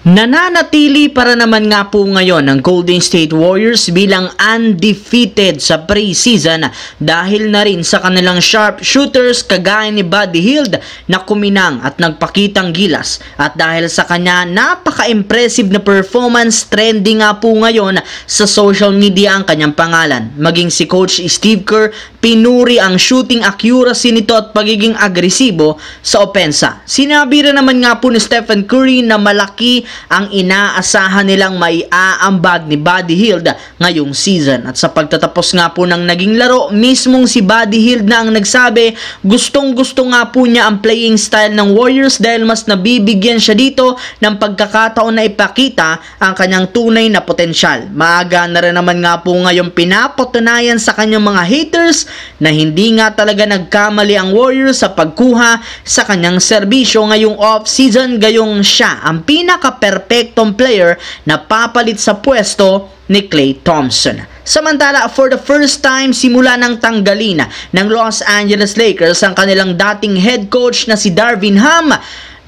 Nananatili para naman nga po ngayon ang Golden State Warriors bilang undefeated sa preseason dahil na rin sa kanilang sharpshooters kagaya ni Buddy Hield na kuminang at nagpakitang gilas, at dahil sa kanya napaka-impressive na performance, trending nga po ngayon sa social media ang kanyang pangalan. Maging si Coach Steve Kerr, pinuri ang shooting accuracy nito at pagiging agresibo sa opensa. Sinabi rin naman nga po ni Stephen Curry na malaki ang inaasahan nilang maiaambag ni Buddy Hield ngayong season. At sa pagtatapos nga po ng naging laro, mismong si Buddy Hield na ang nagsabi gustong-gusto nga po niya ang playing style ng Warriors dahil mas nabibigyan siya dito ng pagkakataon na ipakita ang kanyang tunay na potensyal. Maaga na rin naman nga po ngayong pinapatunayan sa kanyang mga haters na hindi nga talaga nagkamali ang Warriors sa pagkuha sa kanyang serbisyo ngayong off-season, gayong siya ang pinaka-perfectong player na papalit sa pwesto ni Klay Thompson. Samantala, for the first time simula ng tanggalin ng Los Angeles Lakers ang kanilang dating head coach na si Darvin Ham,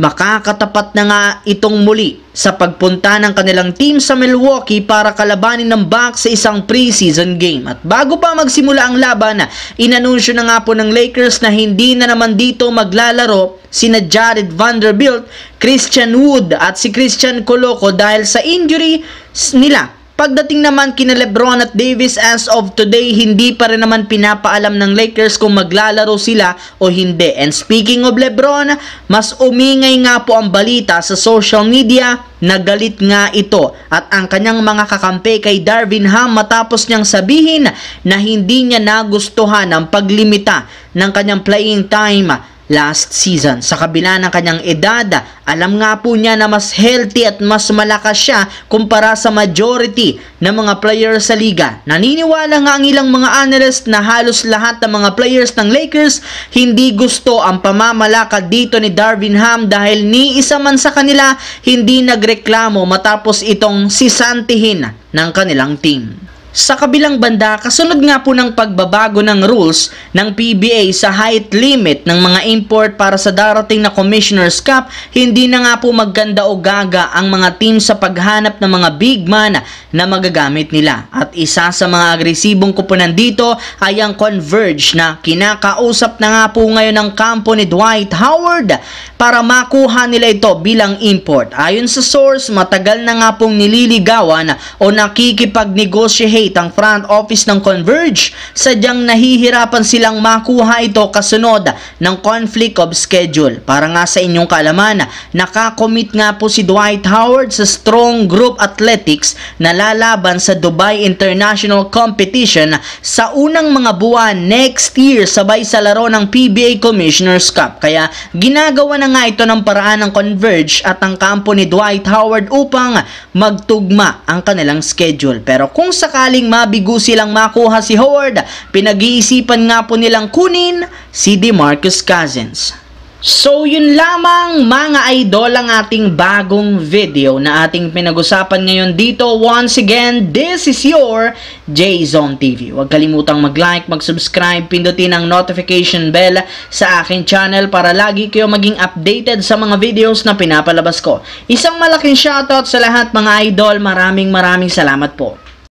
makakatapat na nga itong muli sa pagpunta ng kanilang team sa Milwaukee para kalabanin ng Bucks sa isang preseason game. At bago pa magsimula ang laban, inanunsyo na nga po ng Lakers na hindi na naman dito maglalaro sina Jared Vanderbilt, Christian Wood at si Christian Coloco dahil sa injury nila. Pagdating naman kina LeBron at Davis, as of today, hindi pa rin naman pinapaalam ng Lakers kung maglalaro sila o hindi. And speaking of LeBron, mas umingay nga po ang balita sa social media na galit nga ito at ang kanyang mga kakampi kay Darvin Ham matapos niyang sabihin na hindi niya nagustuhan ang paglimita ng kanyang playing time last season. Sa kabila ng kanyang edad, alam nga po niya na mas healthy at mas malakas siya kumpara sa majority ng mga players sa liga. Naniniwala nga ang ilang mga analyst na halos lahat ng mga players ng Lakers hindi gusto ang pamamalakad dito ni Darvin Ham dahil ni isa man sa kanila hindi nagreklamo matapos itong sisantihin ng kanilang team. Sa kabilang banda, kasunod nga po ng pagbabago ng rules ng PBA sa height limit ng mga import para sa darating na Commissioner's Cup, hindi na nga po magganda o gaga ang mga team sa paghanap ng mga big man na magagamit nila. At isa sa mga agresibong kupunan dito ay ang Converge na kinakausap na nga po ngayon ng kampo ni Dwight Howard para makuha nila ito bilang import. Ayon sa source, matagal na nga pong nililigawan o nakikipag-negotiate ang front office ng Converge, sadyang nahihirapan silang makuha ito kasunod ng conflict of schedule. Para nga sa inyong kaalaman, nakakommit nga po si Dwight Howard sa Strong Group Athletics na lalaban sa Dubai International Competition sa unang mga buwan next year sabay sa laro ng PBA Commissioner's Cup. Kaya ginagawa na nga ito ng paraan ng Converge at ang kampo ni Dwight Howard upang magtugma ang kanilang schedule. Pero kung sakaling mabigo silang makuha si Howard, pinag-iisipan nga po nilang kunin si DeMarcus Cousins. So yun lamang mga idol ang ating bagong video na ating pinag-usapan ngayon dito. Once again, this is your J-Zone TV. Huwag kalimutang mag-like, mag-subscribe, pindutin ang notification bell sa aking channel para lagi kayo maging updated sa mga videos na pinapalabas ko. Isang malaking shoutout sa lahat mga idol. Maraming salamat po.